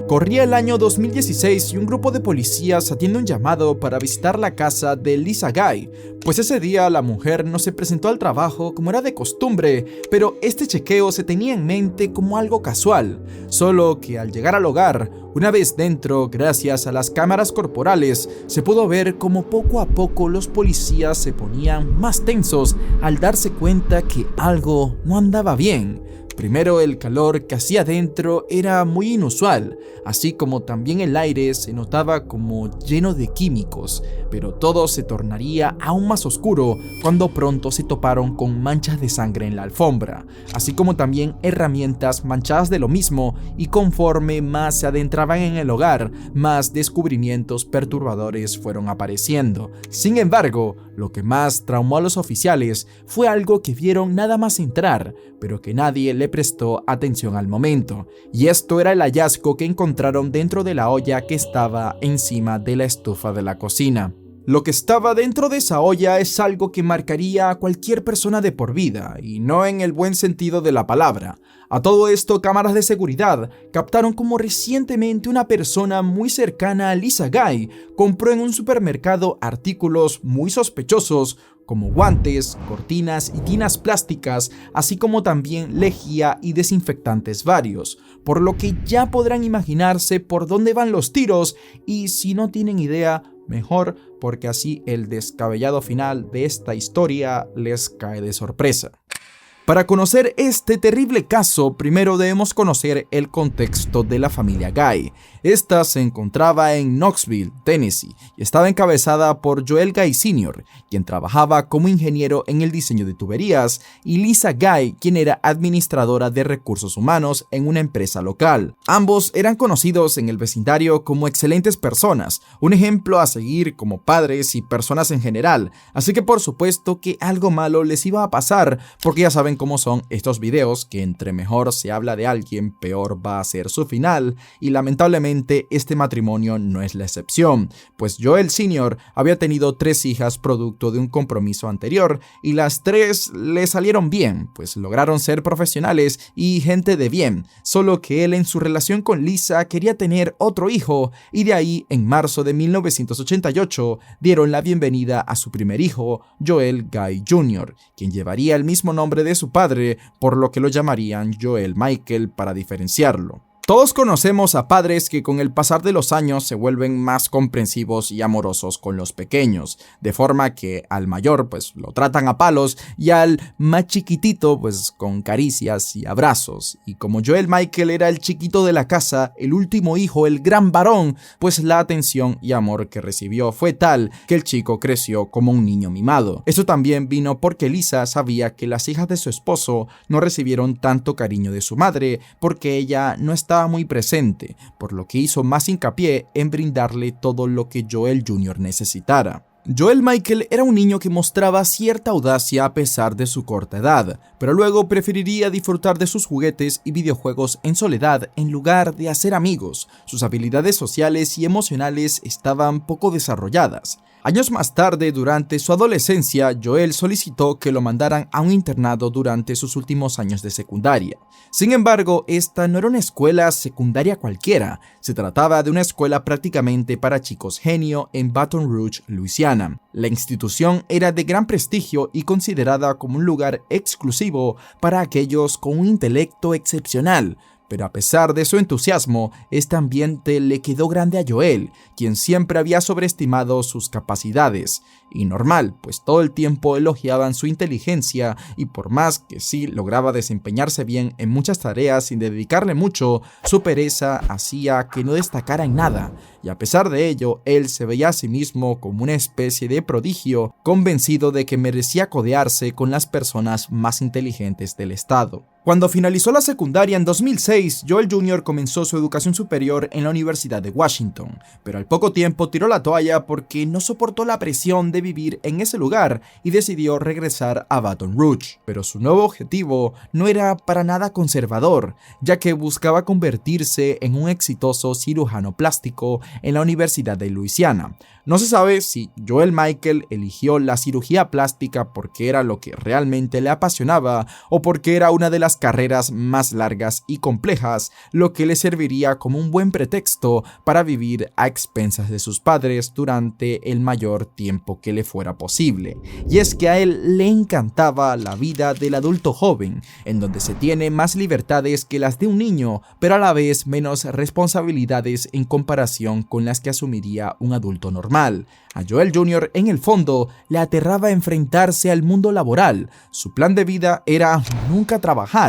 Corría el año 2016 y un grupo de policías atiende un llamado para visitar la casa de Lisa Guy, pues ese día la mujer no se presentó al trabajo como era de costumbre, pero este chequeo se tenía en mente como algo casual, solo que al llegar al hogar, una vez dentro, gracias a las cámaras corporales, se pudo ver como poco a poco los policías se ponían más tensos al darse cuenta que algo no andaba bien. Primero, el calor que hacía dentro era muy inusual, así como también el aire se notaba como lleno de químicos, pero todo se tornaría aún más oscuro cuando pronto se toparon con manchas de sangre en la alfombra, así como también herramientas manchadas de lo mismo, y conforme más se adentraban en el hogar, más descubrimientos perturbadores fueron apareciendo. Sin embargo, lo que más traumó a los oficiales fue algo que vieron nada más entrar, pero que nadie le prestó atención al momento, y esto era el hallazgo que encontraron dentro de la olla que estaba encima de la estufa de la cocina. Lo que estaba dentro de esa olla es algo que marcaría a cualquier persona de por vida, y no en el buen sentido de la palabra. A todo esto, cámaras de seguridad captaron como recientemente una persona muy cercana a Lisa Guy compró en un supermercado artículos muy sospechosos como guantes, cortinas y tinas plásticas, así como también lejía y desinfectantes varios, por lo que ya podrán imaginarse por dónde van los tiros, y si no tienen idea, mejor, porque así el descabellado final de esta historia les cae de sorpresa. Para conocer este terrible caso, primero debemos conocer el contexto de la familia Guy. Esta se encontraba en Knoxville, Tennessee, y estaba encabezada por Joel Guy Sr., quien trabajaba como ingeniero en el diseño de tuberías, y Lisa Guy, quien era administradora de recursos humanos en una empresa local. Ambos eran conocidos en el vecindario como excelentes personas, un ejemplo a seguir como padres y personas en general, así que por supuesto que algo malo les iba a pasar, porque ya saben cómo son estos videos, que entre mejor se habla de alguien, peor va a ser su final, y lamentablemente este matrimonio no es la excepción, pues Joel Sr. había tenido 3 hijas producto de un compromiso anterior, y las 3 le salieron bien, pues lograron ser profesionales y gente de bien, solo que él en su relación con Lisa quería tener otro hijo, y de ahí en marzo de 1988 dieron la bienvenida a su primer hijo, Joel Guy Jr., quien llevaría el mismo nombre de su padre, por lo que lo llamarían Joel Michael para diferenciarlo. Todos conocemos a padres que con el pasar de los años se vuelven más comprensivos y amorosos con los pequeños, de forma que al mayor pues lo tratan a palos y al más chiquitito pues con caricias y abrazos. Y como Joel Michael era el chiquito de la casa, el último hijo, el gran varón, pues la atención y amor que recibió fue tal que el chico creció como un niño mimado. Eso también vino porque Lisa sabía que las hijas de su esposo no recibieron tanto cariño de su madre, porque ella no estaba muy presente, por lo que hizo más hincapié en brindarle todo lo que Joel Jr. necesitara. Joel Michael era un niño que mostraba cierta audacia a pesar de su corta edad, pero luego preferiría disfrutar de sus juguetes y videojuegos en soledad en lugar de hacer amigos. Sus habilidades sociales y emocionales estaban poco desarrolladas. Años más tarde, durante su adolescencia, Joel solicitó que lo mandaran a un internado durante sus últimos años de secundaria. Sin embargo, esta no era una escuela secundaria cualquiera, se trataba de una escuela prácticamente para chicos genio en Baton Rouge, Luisiana. La institución era de gran prestigio y considerada como un lugar exclusivo para aquellos con un intelecto excepcional. Pero a pesar de su entusiasmo, este ambiente le quedó grande a Joel, quien siempre había sobreestimado sus capacidades. Y normal, pues todo el tiempo elogiaban su inteligencia, y por más que sí lograba desempeñarse bien en muchas tareas sin dedicarle mucho, su pereza hacía que no destacara en nada. Y a pesar de ello, él se veía a sí mismo como una especie de prodigio, convencido de que merecía codearse con las personas más inteligentes del estado. Cuando finalizó la secundaria en 2006, Joel Jr. comenzó su educación superior en la Universidad de Washington, pero al poco tiempo tiró la toalla porque no soportó la presión de vivir en ese lugar y decidió regresar a Baton Rouge. Pero su nuevo objetivo no era para nada conservador, ya que buscaba convertirse en un exitoso cirujano plástico en la Universidad de Luisiana. No se sabe si Joel Michael eligió la cirugía plástica porque era lo que realmente le apasionaba o porque era una de las las carreras más largas y complejas, lo que le serviría como un buen pretexto para vivir a expensas de sus padres durante el mayor tiempo que le fuera posible. Y es que a él le encantaba la vida del adulto joven, en donde se tiene más libertades que las de un niño, pero a la vez menos responsabilidades en comparación con las que asumiría un adulto normal. A Joel Jr. en el fondo le aterraba enfrentarse al mundo laboral. Su plan de vida era nunca trabajar.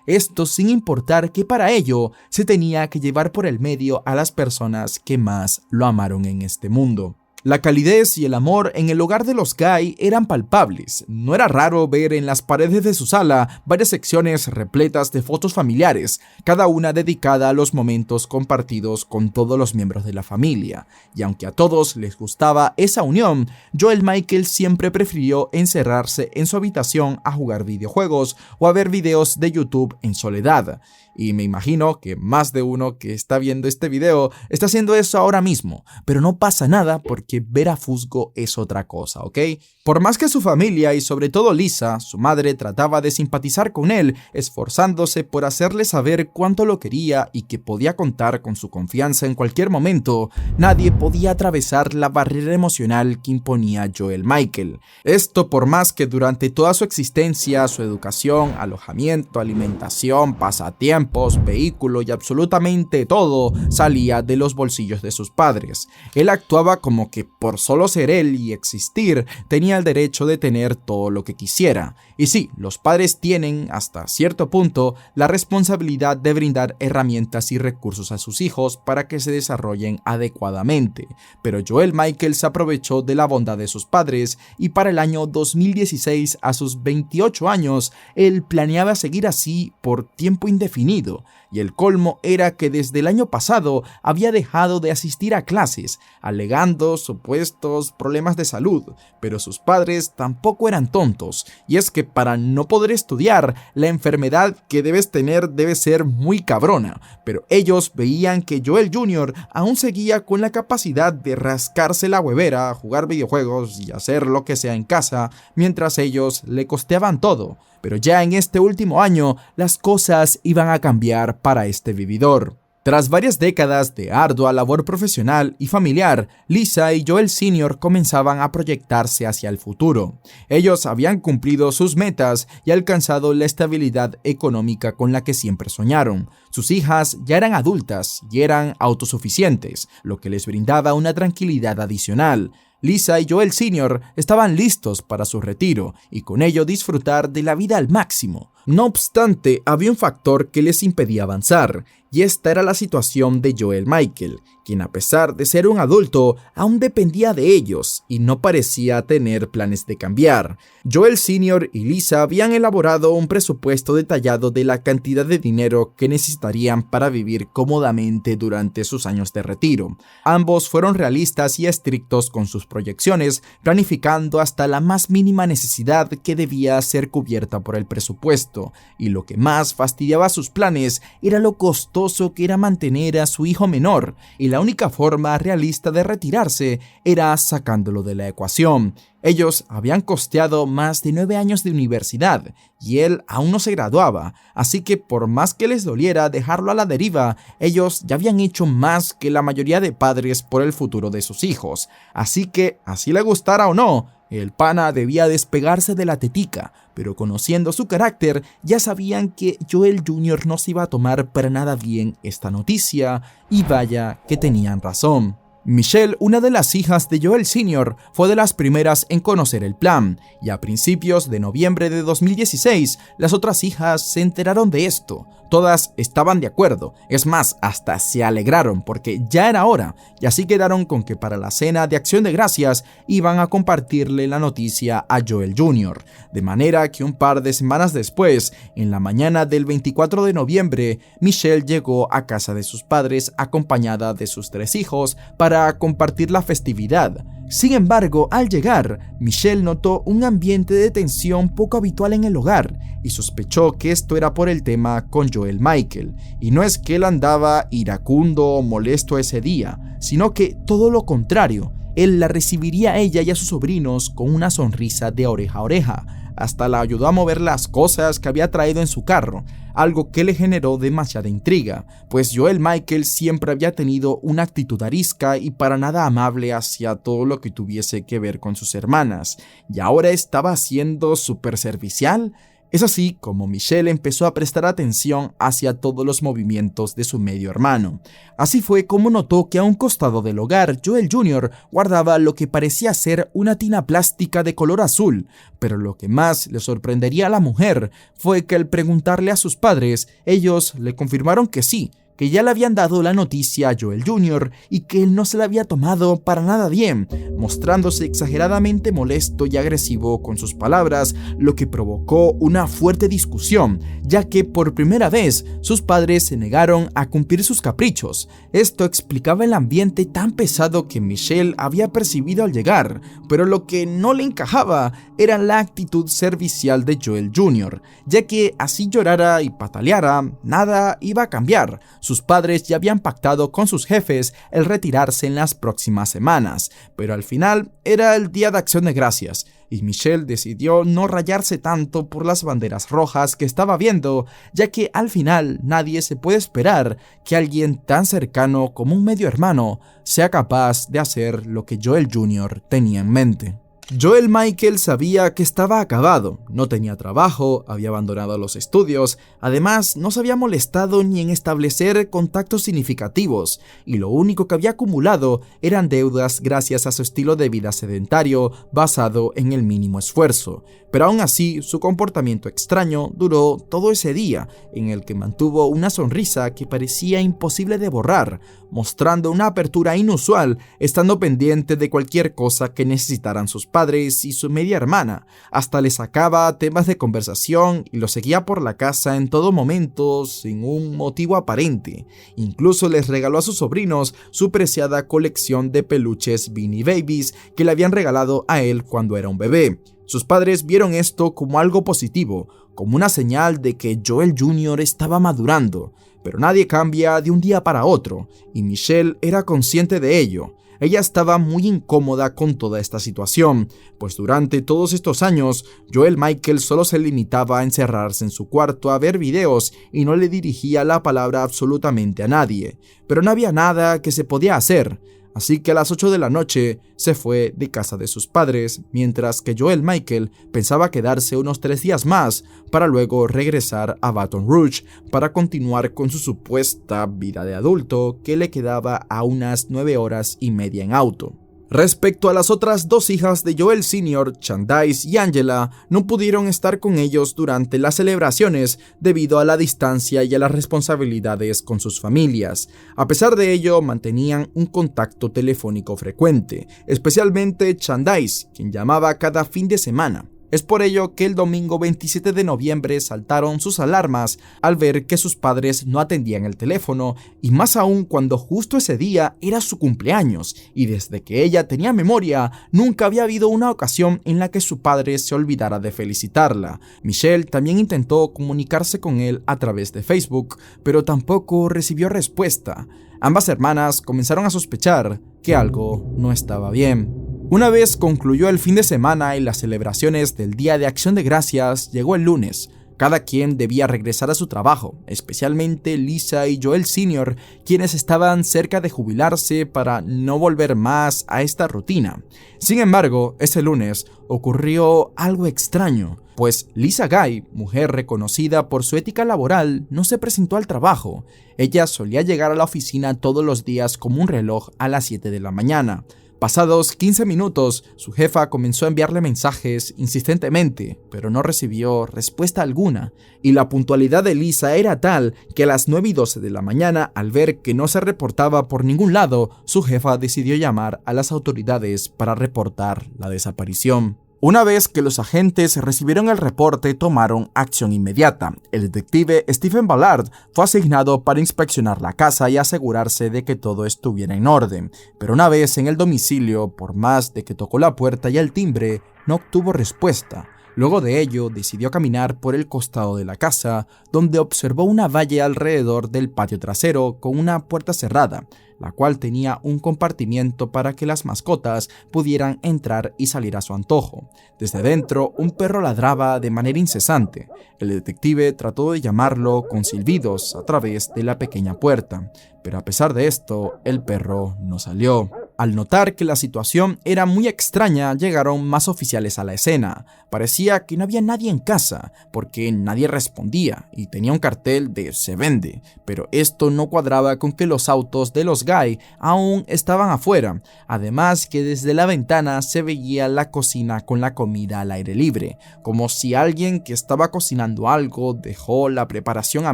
Esto sin importar que para ello se tenía que llevar por el medio a las personas que más lo amaron en este mundo. La calidez y el amor en el hogar de los Guy eran palpables. No era raro ver en las paredes de su sala varias secciones repletas de fotos familiares, cada una dedicada a los momentos compartidos con todos los miembros de la familia. Y aunque a todos les gustaba esa unión, Joel Michael siempre prefirió encerrarse en su habitación a jugar videojuegos o a ver videos de YouTube en soledad. Y me imagino que más de uno que está viendo este video está haciendo eso ahora mismo, pero no pasa nada porque ver a Fusgo es otra cosa, ¿ok? Por más que su familia y sobre todo Lisa, su madre, trataba de simpatizar con él, esforzándose por hacerle saber cuánto lo quería y que podía contar con su confianza en cualquier momento, nadie podía atravesar la barrera emocional que imponía Joel Michael. Esto por más que durante toda su existencia, su educación, alojamiento, alimentación, pasatiempos, vehículo y absolutamente todo salía de los bolsillos de sus padres. Él actuaba como que por solo ser él y existir, tenía el derecho de tener todo lo que quisiera. Y sí, los padres tienen, hasta cierto punto, la responsabilidad de brindar herramientas y recursos a sus hijos para que se desarrollen adecuadamente. Pero Joel Michael se aprovechó de la bondad de sus padres y para el año 2016, a sus 28 años, él planeaba seguir así por tiempo indefinido. Y el colmo era que desde el año pasado había dejado de asistir a clases, alegando supuestos problemas de salud, pero sus padres tampoco eran tontos, y es que para no poder estudiar, la enfermedad que debes tener debe ser muy cabrona, pero ellos veían que Joel Jr. aún seguía con la capacidad de rascarse la huevera, jugar videojuegos y hacer lo que sea en casa, mientras ellos le costeaban todo. Pero ya en este último año, las cosas iban a cambiar para este vividor. Tras varias décadas de ardua labor profesional y familiar, Lisa y Joel Sr. comenzaban a proyectarse hacia el futuro. Ellos habían cumplido sus metas y alcanzado la estabilidad económica con la que siempre soñaron. Sus hijas ya eran adultas y eran autosuficientes, lo que les brindaba una tranquilidad adicional. Lisa y Joel Sr. estaban listos para su retiro y con ello disfrutar de la vida al máximo. No obstante, había un factor que les impedía avanzar, y esta era la situación de Joel Michael, quien a pesar de ser un adulto, aún dependía de ellos y no parecía tener planes de cambiar. Joel Sr. y Lisa habían elaborado un presupuesto detallado de la cantidad de dinero que necesitarían para vivir cómodamente durante sus años de retiro. Ambos fueron realistas y estrictos con sus proyecciones, planificando hasta la más mínima necesidad que debía ser cubierta por el presupuesto, y lo que más fastidiaba sus planes era lo costoso que era mantener a su hijo menor, y la única forma realista de retirarse era sacándolo de la ecuación. Ellos habían costeado más de 9 años de universidad y él aún no se graduaba, así que por más que les doliera dejarlo a la deriva, ellos ya habían hecho más que la mayoría de padres por el futuro de sus hijos. Así que, así le gustara o no, el pana debía despegarse de la tetica, pero conociendo su carácter, ya sabían que Joel Jr. no se iba a tomar para nada bien esta noticia, y vaya que tenían razón. Michelle, una de las hijas de Joel Sr., fue de las primeras en conocer el plan, y a principios de noviembre de 2016, las otras hijas se enteraron de esto. Todas estaban de acuerdo, es más, hasta se alegraron porque ya era hora, y así quedaron con que para la cena de Acción de Gracias iban a compartirle la noticia a Joel Jr., de manera que un par de semanas después, en la mañana del 24 de noviembre, Michelle llegó a casa de sus padres acompañada de sus 3 hijos para compartir la festividad. Sin embargo, al llegar, Michelle notó un ambiente de tensión poco habitual en el hogar y sospechó que esto era por el tema con Joel Michael. Y no es que él andaba iracundo o molesto ese día, sino que todo lo contrario. él la recibiría a ella y a sus sobrinos con una sonrisa de oreja a oreja. Hasta la ayudó a mover las cosas que había traído en su carro, algo que le generó demasiada intriga, pues Joel Michael siempre había tenido una actitud arisca y para nada amable hacia todo lo que tuviese que ver con sus hermanas, y ahora estaba siendo súper servicial. Es así como Michelle empezó a prestar atención hacia todos los movimientos de su medio hermano. Así fue como notó que a un costado del hogar, Joel Jr. guardaba lo que parecía ser una tina plástica de color azul, pero lo que más le sorprendería a la mujer fue que al preguntarle a sus padres, ellos le confirmaron que sí, que ya le habían dado la noticia a Joel Jr. y que él no se la había tomado para nada bien, mostrándose exageradamente molesto y agresivo con sus palabras, lo que provocó una fuerte discusión, ya que por primera vez sus padres se negaron a cumplir sus caprichos. Esto explicaba el ambiente tan pesado que Michelle había percibido al llegar, pero lo que no le encajaba era la actitud servicial de Joel Jr., ya que así llorara y pataleara, nada iba a cambiar. Sus padres ya habían pactado con sus jefes el retirarse en las próximas semanas, pero al final era el Día de Acción de Gracias, y Michelle decidió no rayarse tanto por las banderas rojas que estaba viendo, ya que al final nadie se puede esperar que alguien tan cercano como un medio hermano sea capaz de hacer lo que Joel Jr. tenía en mente. Joel Michael sabía que estaba acabado, no tenía trabajo, había abandonado los estudios, además no se había molestado ni en establecer contactos significativos, y lo único que había acumulado eran deudas gracias a su estilo de vida sedentario basado en el mínimo esfuerzo. Pero aún así, su comportamiento extraño duró todo ese día, en el que mantuvo una sonrisa que parecía imposible de borrar, mostrando una apertura inusual, estando pendiente de cualquier cosa que necesitaran sus padres y su media hermana. Hasta le sacaba temas de conversación y los seguía por la casa en todo momento sin un motivo aparente. Incluso les regaló a sus sobrinos su preciada colección de peluches Beanie Babies que le habían regalado a él cuando era un bebé. Sus padres vieron esto como algo positivo, como una señal de que Joel Jr. estaba madurando, pero nadie cambia de un día para otro, y Michelle era consciente de ello. Ella estaba muy incómoda con toda esta situación, pues durante todos estos años, Joel Michael solo se limitaba a encerrarse en su cuarto a ver videos y no le dirigía la palabra absolutamente a nadie, pero no había nada que se podía hacer. Así que a las 8 de la noche se fue de casa de sus padres, mientras que Joel Michael pensaba quedarse unos 3 días más para luego regresar a Baton Rouge para continuar con su supuesta vida de adulto que le quedaba a unas 9 horas y media en auto. Respecto a las otras 2 hijas de Joel Sr., Candace y Angela, no pudieron estar con ellos durante las celebraciones debido a la distancia y a las responsabilidades con sus familias. A pesar de ello, mantenían un contacto telefónico frecuente, especialmente Candace, quien llamaba cada fin de semana. Es por ello que el domingo 27 de noviembre saltaron sus alarmas al ver que sus padres no atendían el teléfono, y más aún cuando justo ese día era su cumpleaños, y desde que ella tenía memoria, nunca había habido una ocasión en la que su padre se olvidara de felicitarla. Michelle también intentó comunicarse con él a través de Facebook, pero tampoco recibió respuesta. Ambas hermanas comenzaron a sospechar que algo no estaba bien. Una vez concluyó el fin de semana y las celebraciones del Día de Acción de Gracias, llegó el lunes. Cada quien debía regresar a su trabajo, especialmente Lisa y Joel Sr., quienes estaban cerca de jubilarse para no volver más a esta rutina. Sin embargo, ese lunes ocurrió algo extraño, pues Lisa Guy, mujer reconocida por su ética laboral, no se presentó al trabajo. Ella solía llegar a la oficina todos los días como un reloj a las 7 de la mañana. Pasados 15 minutos, su jefa comenzó a enviarle mensajes insistentemente, pero no recibió respuesta alguna, y la puntualidad de Lisa era tal que a las 9:12 de la mañana, al ver que no se reportaba por ningún lado, su jefa decidió llamar a las autoridades para reportar la desaparición. Una vez que los agentes recibieron el reporte, tomaron acción inmediata. El detective Stephen Ballard fue asignado para inspeccionar la casa y asegurarse de que todo estuviera en orden. Pero una vez en el domicilio, por más de que tocó la puerta y el timbre, no obtuvo respuesta. Luego de ello, decidió caminar por el costado de la casa, donde observó una valla alrededor del patio trasero con una puerta cerrada, la cual tenía un compartimiento para que las mascotas pudieran entrar y salir a su antojo. Desde dentro, un perro ladraba de manera incesante. El detective trató de llamarlo con silbidos a través de la pequeña puerta, pero a pesar de esto, el perro no salió. Al notar que la situación era muy extraña, llegaron más oficiales a la escena. Parecía que no había nadie en casa, porque nadie respondía y tenía un cartel de "se vende", pero esto no cuadraba con que los autos de los Guy aún estaban afuera, además que desde la ventana se veía la cocina con la comida al aire libre, como si alguien que estaba cocinando algo dejó la preparación a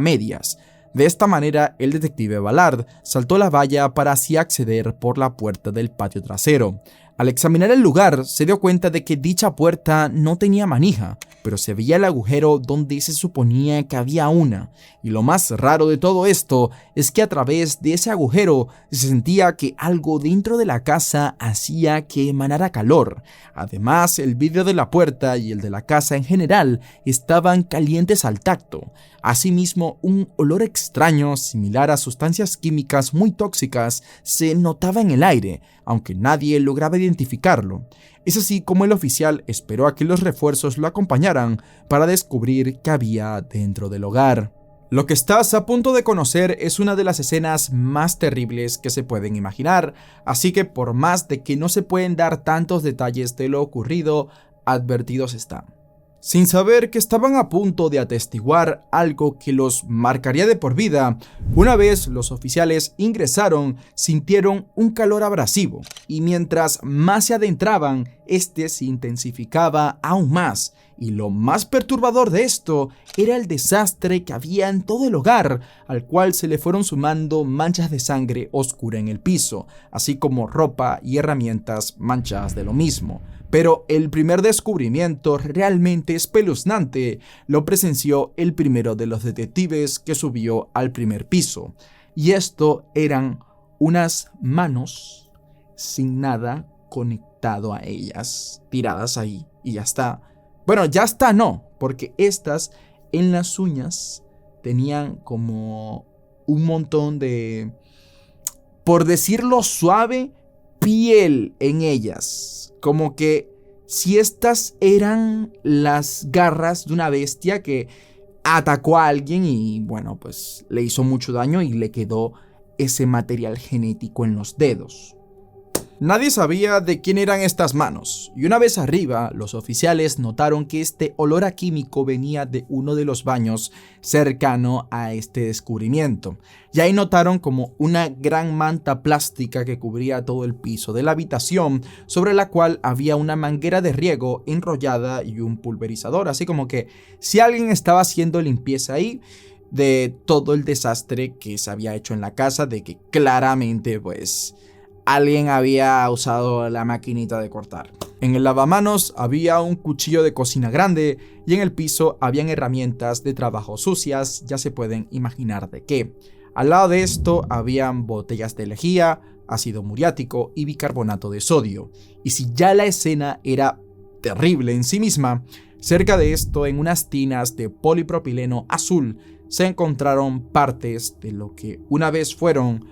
medias. De esta manera, el detective Ballard saltó la valla para así acceder por la puerta del patio trasero. Al examinar el lugar, se dio cuenta de que dicha puerta no tenía manija, pero se veía el agujero donde se suponía que había una. Y lo más raro de todo esto es que a través de ese agujero se sentía que algo dentro de la casa hacía que emanara calor. Además, el vidrio de la puerta y el de la casa en general estaban calientes al tacto. Asimismo, un olor extraño, similar a sustancias químicas muy tóxicas, se notaba en el aire, aunque nadie lograba identificarlo. Es así como el oficial esperó a que los refuerzos lo acompañaran para descubrir qué había dentro del hogar. Lo que estás a punto de conocer es una de las escenas más terribles que se pueden imaginar, así que por más de que no se pueden dar tantos detalles de lo ocurrido, advertidos están. Sin saber que estaban a punto de atestiguar algo que los marcaría de por vida, una vez los oficiales ingresaron, sintieron un calor abrasivo, y mientras más se adentraban, este se intensificaba aún más, y lo más perturbador de esto era el desastre que había en todo el hogar, al cual se le fueron sumando manchas de sangre oscura en el piso, así como ropa y herramientas manchadas de lo mismo. Pero el primer descubrimiento realmente espeluznante lo presenció el primero de los detectives que subió al primer piso. Y esto eran unas manos sin nada conectado a ellas, tiradas ahí y ya está. Bueno, ya está no, porque estas en las uñas tenían como un montón de, por decirlo suave, piel en ellas, como que si estas eran las garras de una bestia que atacó a alguien y bueno, pues le hizo mucho daño y le quedó ese material genético en los dedos. Nadie sabía de quién eran estas manos, y una vez arriba, los oficiales notaron que este olor a químico venía de uno de los baños cercano a este descubrimiento, y ahí notaron como una gran manta plástica que cubría todo el piso de la habitación, sobre la cual había una manguera de riego enrollada y un pulverizador, así como que si alguien estaba haciendo limpieza ahí, de todo el desastre que se había hecho en la casa, de que claramente pues alguien había usado la maquinita de cortar. En el lavamanos había un cuchillo de cocina grande y en el piso habían herramientas de trabajo sucias, ya se pueden imaginar de qué. Al lado de esto habían botellas de lejía, ácido muriático y bicarbonato de sodio. Y si ya la escena era terrible en sí misma, cerca de esto, en unas tinas de polipropileno azul, se encontraron partes de lo que una vez fueron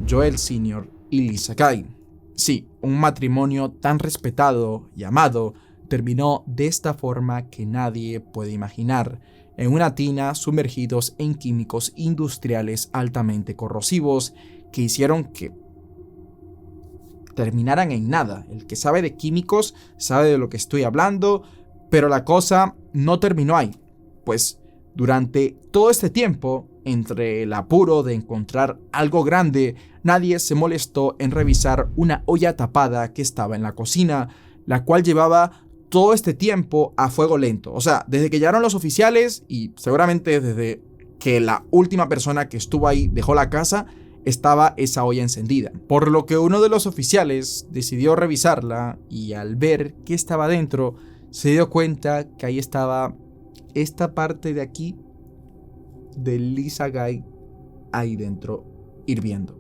Joel Sr. y Lisa Guy. Sí, un matrimonio tan respetado y amado terminó de esta forma que nadie puede imaginar, en una tina sumergidos en químicos industriales altamente corrosivos que hicieron que terminaran en nada. El que sabe de químicos sabe de lo que estoy hablando, pero la cosa no terminó ahí, pues durante todo este tiempo, entre el apuro de encontrar algo grande, nadie se molestó en revisar una olla tapada que estaba en la cocina, la cual llevaba todo este tiempo a fuego lento. O sea, desde que llegaron los oficiales y seguramente desde que la última persona que estuvo ahí dejó la casa, estaba esa olla encendida. Por lo que uno de los oficiales decidió revisarla y al ver qué estaba dentro, se dio cuenta que ahí estaba esta parte de aquí de Lisa Guy ahí dentro hirviendo.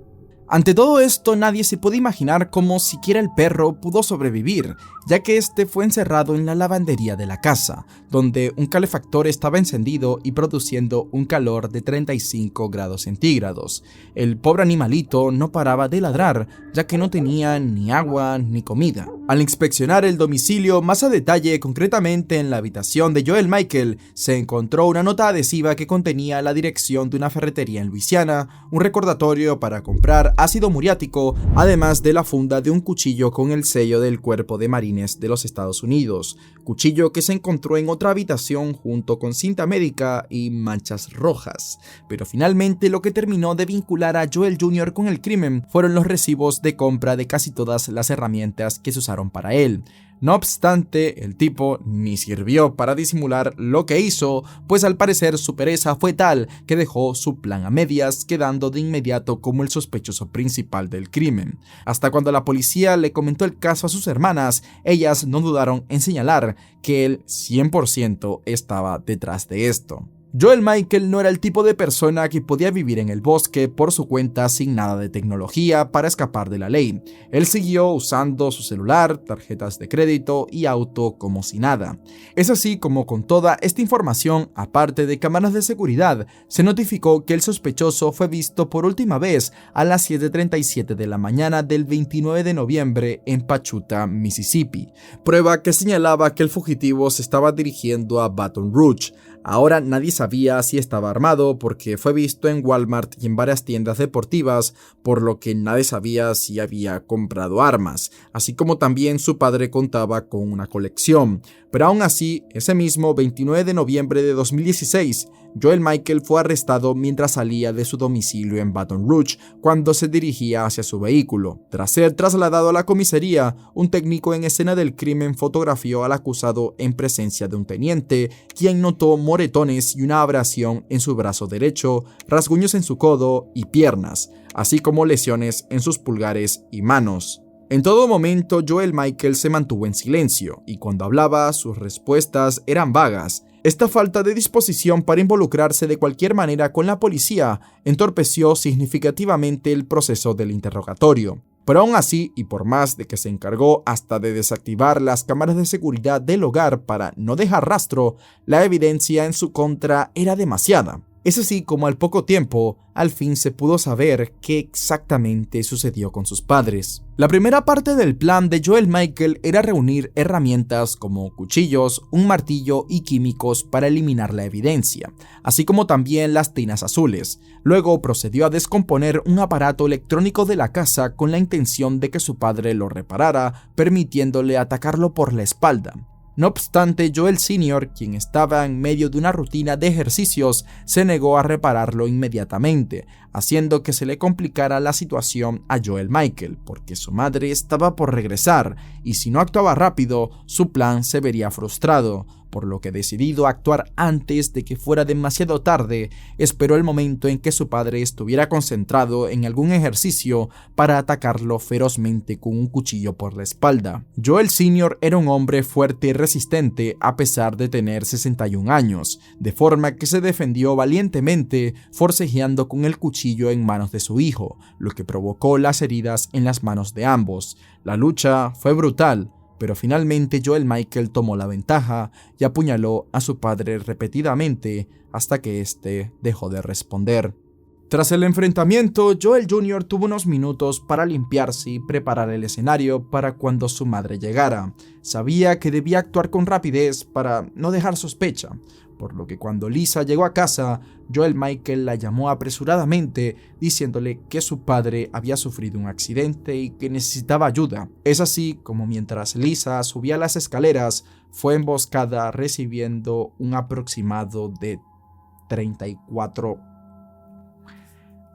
Ante todo esto, nadie se puede imaginar cómo siquiera el perro pudo sobrevivir, ya que este fue encerrado en la lavandería de la casa, donde un calefactor estaba encendido y produciendo un calor de 35 grados centígrados. El pobre animalito no paraba de ladrar, ya que no tenía ni agua ni comida. Al inspeccionar el domicilio más a detalle, concretamente en la habitación de Joel Michael, se encontró una nota adhesiva que contenía la dirección de una ferretería en Luisiana, un recordatorio para comprar ácido muriático, además de la funda de un cuchillo con el sello del Cuerpo de Marines de los Estados Unidos, cuchillo que se encontró en otra habitación junto con cinta médica y manchas rojas. Pero finalmente lo que terminó de vincular a Joel Jr. con el crimen fueron los recibos de compra de casi todas las herramientas que se usaron para él. No obstante, el tipo ni sirvió para disimular lo que hizo, pues al parecer su pereza fue tal que dejó su plan a medias, quedando de inmediato como el sospechoso principal del crimen. Hasta cuando la policía le comentó el caso a sus hermanas, ellas no dudaron en señalar que él 100% estaba detrás de esto. Joel Michael no era el tipo de persona que podía vivir en el bosque por su cuenta sin nada de tecnología para escapar de la ley. Él siguió usando su celular, tarjetas de crédito y auto como si nada. Es así como con toda esta información, aparte de cámaras de seguridad, se notificó que el sospechoso fue visto por última vez a las 7:37 de la mañana del 29 de noviembre en Pachuta, Mississippi, prueba que señalaba que el fugitivo se estaba dirigiendo a Baton Rouge. Ahora nadie sabía si estaba armado porque fue visto en Walmart y en varias tiendas deportivas, por lo que nadie sabía si había comprado armas, así como también su padre contaba con una colección. Pero aún así, ese mismo 29 de noviembre de 2016, Joel Michael fue arrestado mientras salía de su domicilio en Baton Rouge cuando se dirigía hacia su vehículo. Tras ser trasladado a la comisaría, un técnico en escena del crimen fotografió al acusado en presencia de un teniente, quien notó moretones y una abrasión en su brazo derecho, rasguños en su codo y piernas, así como lesiones en sus pulgares y manos. En todo momento, Joel Michael se mantuvo en silencio, y cuando hablaba, sus respuestas eran vagas. Esta falta de disposición para involucrarse de cualquier manera con la policía entorpeció significativamente el proceso del interrogatorio. Pero aún así, y por más de que se encargó hasta de desactivar las cámaras de seguridad del hogar para no dejar rastro, la evidencia en su contra era demasiada. Es así como al poco tiempo, al fin se pudo saber qué exactamente sucedió con sus padres. La primera parte del plan de Joel Michael era reunir herramientas como cuchillos, un martillo y químicos para eliminar la evidencia, así como también las tinas azules. Luego procedió a descomponer un aparato electrónico de la casa con la intención de que su padre lo reparara, permitiéndole atacarlo por la espalda. No obstante, Joel Sr., quien estaba en medio de una rutina de ejercicios, se negó a repararlo inmediatamente, haciendo que se le complicara la situación a Joel Michael, porque su madre estaba por regresar, y si no actuaba rápido, su plan se vería frustrado, por lo que decidido a actuar antes de que fuera demasiado tarde, esperó el momento en que su padre estuviera concentrado en algún ejercicio para atacarlo ferozmente con un cuchillo por la espalda. Joel Sr. era un hombre fuerte y resistente a pesar de tener 61 años, de forma que se defendió valientemente forcejeando con el cuchillo en manos de su hijo, lo que provocó las heridas en las manos de ambos. La lucha fue brutal, pero finalmente Joel Michael tomó la ventaja y apuñaló a su padre repetidamente hasta que éste dejó de responder. Tras el enfrentamiento, Joel Jr. tuvo unos minutos para limpiarse y preparar el escenario para cuando su madre llegara. Sabía que debía actuar con rapidez para no dejar sospecha, por lo que cuando Lisa llegó a casa, Joel Michael la llamó apresuradamente diciéndole que su padre había sufrido un accidente y que necesitaba ayuda. Es así como mientras Lisa subía las escaleras, fue emboscada recibiendo un aproximado de 34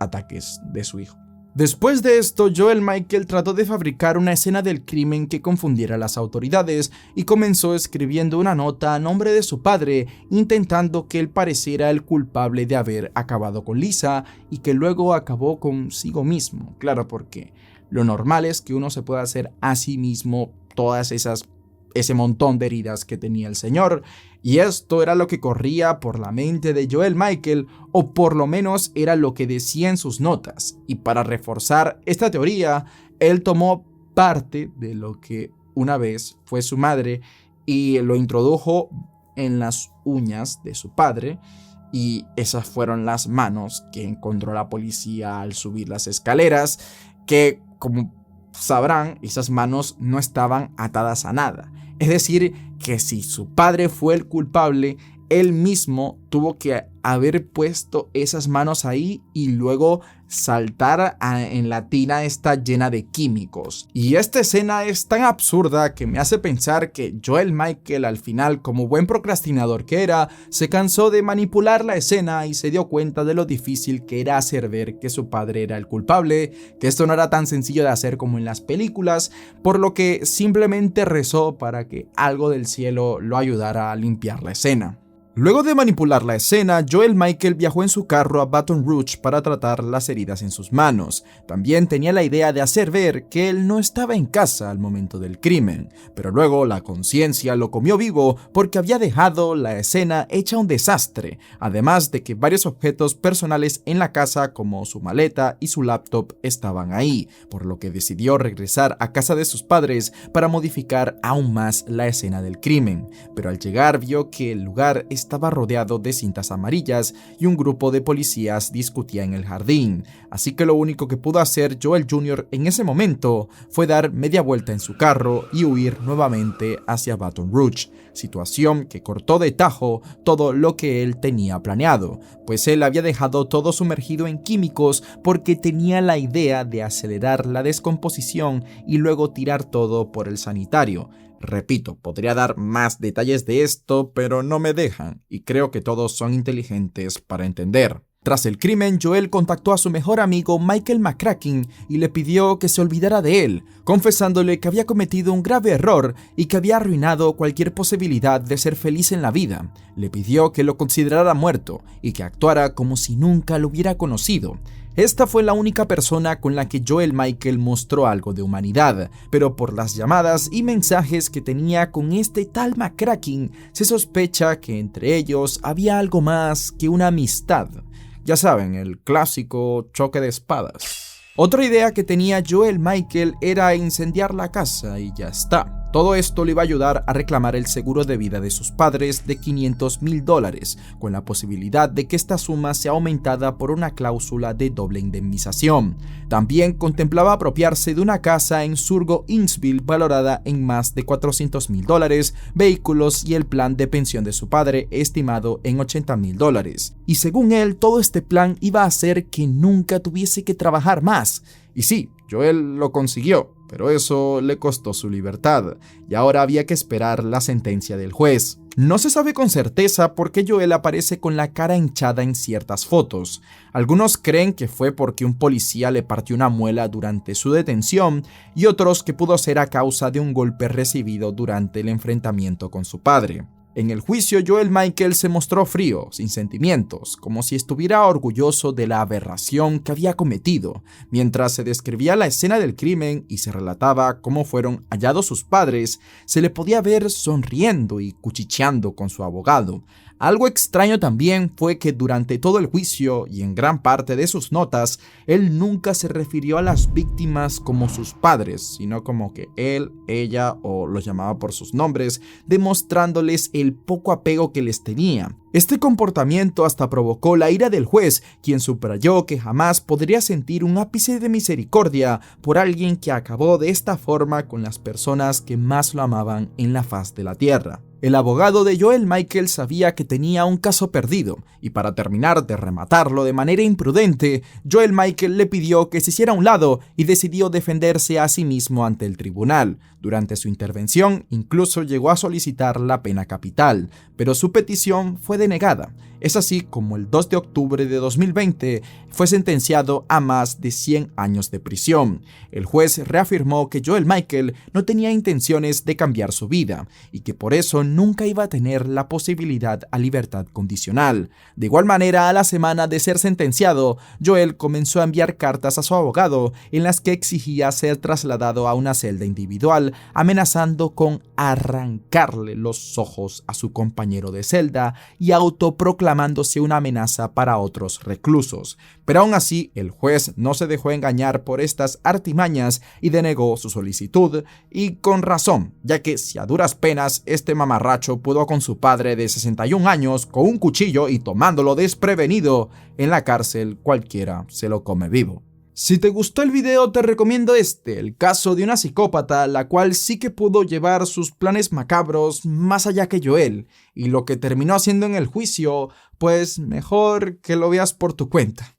ataques de su hijo. Después de esto, Joel Michael trató de fabricar una escena del crimen que confundiera a las autoridades y comenzó escribiendo una nota a nombre de su padre, intentando que él pareciera el culpable de haber acabado con Lisa y que luego acabó consigo mismo. Claro, porque lo normal es que uno se pueda hacer a sí mismo todas esas ese montón de heridas que tenía el señor. Y esto era lo que corría por la mente de Joel Michael, o por lo menos era lo que decía en sus notas. Y para reforzar esta teoría, él tomó parte de lo que una vez fue su madre y lo introdujo en las uñas de su padre, y esas fueron las manos que encontró la policía al subir las escaleras, que, como sabrán, esas manos no estaban atadas a nada. Es decir, que si su padre fue el culpable, él mismo tuvo que haber puesto esas manos ahí y luego saltar en la tina esta llena de químicos. Y esta escena es tan absurda que me hace pensar que Joel Michael, al final, como buen procrastinador que era, se cansó de manipular la escena y se dio cuenta de lo difícil que era hacer ver que su padre era el culpable, que esto no era tan sencillo de hacer como en las películas, por lo que simplemente rezó para que algo del cielo lo ayudara a limpiar la escena. Luego de manipular la escena, Joel Michael viajó en su carro a Baton Rouge para tratar las heridas en sus manos. También tenía la idea de hacer ver que él no estaba en casa al momento del crimen, pero luego la conciencia lo comió vivo porque había dejado la escena hecha un desastre, además de que varios objetos personales en la casa como su maleta y su laptop estaban ahí, por lo que decidió regresar a casa de sus padres para modificar aún más la escena del crimen. Pero al llegar vio que el lugar estaba rodeado de cintas amarillas y un grupo de policías discutía en el jardín, así que lo único que pudo hacer Joel Jr. en ese momento fue dar media vuelta en su carro y huir nuevamente hacia Baton Rouge, situación que cortó de tajo todo lo que él tenía planeado, pues él había dejado todo sumergido en químicos porque tenía la idea de acelerar la descomposición y luego tirar todo por el sanitario. Repito, podría dar más detalles de esto, pero no me dejan, y creo que todos son inteligentes para entender. Tras el crimen, Joel contactó a su mejor amigo Michael McCracken y le pidió que se olvidara de él, confesándole que había cometido un grave error y que había arruinado cualquier posibilidad de ser feliz en la vida. Le pidió que lo considerara muerto y que actuara como si nunca lo hubiera conocido. Esta fue la única persona con la que Joel Michael mostró algo de humanidad, pero por las llamadas y mensajes que tenía con este tal McCracken, se sospecha que entre ellos había algo más que una amistad. Ya saben, el clásico choque de espadas. Otra idea que tenía Joel Michael era incendiar la casa y ya está. Todo esto le iba a ayudar a reclamar el seguro de vida de sus padres de $500,000, con la posibilidad de que esta suma sea aumentada por una cláusula de doble indemnización. También contemplaba apropiarse de una casa en Surgo Innsville valorada en más de $400,000, vehículos y el plan de pensión de su padre estimado en $80,000. Y según él, todo este plan iba a hacer que nunca tuviese que trabajar más. Y sí, Joel lo consiguió, pero eso le costó su libertad, y ahora había que esperar la sentencia del juez. No se sabe con certeza por qué Joel aparece con la cara hinchada en ciertas fotos. Algunos creen que fue porque un policía le partió una muela durante su detención, y otros que pudo ser a causa de un golpe recibido durante el enfrentamiento con su padre. En el juicio, Joel Michael se mostró frío, sin sentimientos, como si estuviera orgulloso de la aberración que había cometido. Mientras se describía la escena del crimen y se relataba cómo fueron hallados sus padres, se le podía ver sonriendo y cuchicheando con su abogado. Algo extraño también fue que durante todo el juicio y en gran parte de sus notas, él nunca se refirió a las víctimas como sus padres, sino como que él, ella o los llamaba por sus nombres, demostrándoles el poco apego que les tenía. Este comportamiento hasta provocó la ira del juez, quien subrayó que jamás podría sentir un ápice de misericordia por alguien que acabó de esta forma con las personas que más lo amaban en la faz de la tierra. El abogado de Joel Michael sabía que tenía un caso perdido, y para terminar de rematarlo de manera imprudente, Joel Michael le pidió que se hiciera a un lado y decidió defenderse a sí mismo ante el tribunal. Durante su intervención, incluso llegó a solicitar la pena capital, pero su petición fue denegada. Es así como el 2 de octubre de 2020 fue sentenciado a más de 100 años de prisión. El juez reafirmó que Joel Michael no tenía intenciones de cambiar su vida y que por eso nunca iba a tener la posibilidad a libertad condicional. De igual manera, a la semana de ser sentenciado, Joel comenzó a enviar cartas a su abogado en las que exigía ser trasladado a una celda individual, amenazando con arrancarle los ojos a su compañero de celda y autoproclamándose una amenaza para otros reclusos. Pero aún así, el juez no se dejó engañar por estas artimañas y denegó su solicitud, y con razón, ya que si a duras penas este mamarracho pudo con su padre de 61 años con un cuchillo y tomándolo desprevenido, en la cárcel cualquiera se lo come vivo. Si te gustó el video, te recomiendo el caso de una psicópata, la cual sí que pudo llevar sus planes macabros más allá que Joel, y lo que terminó haciendo en el juicio, pues mejor que lo veas por tu cuenta.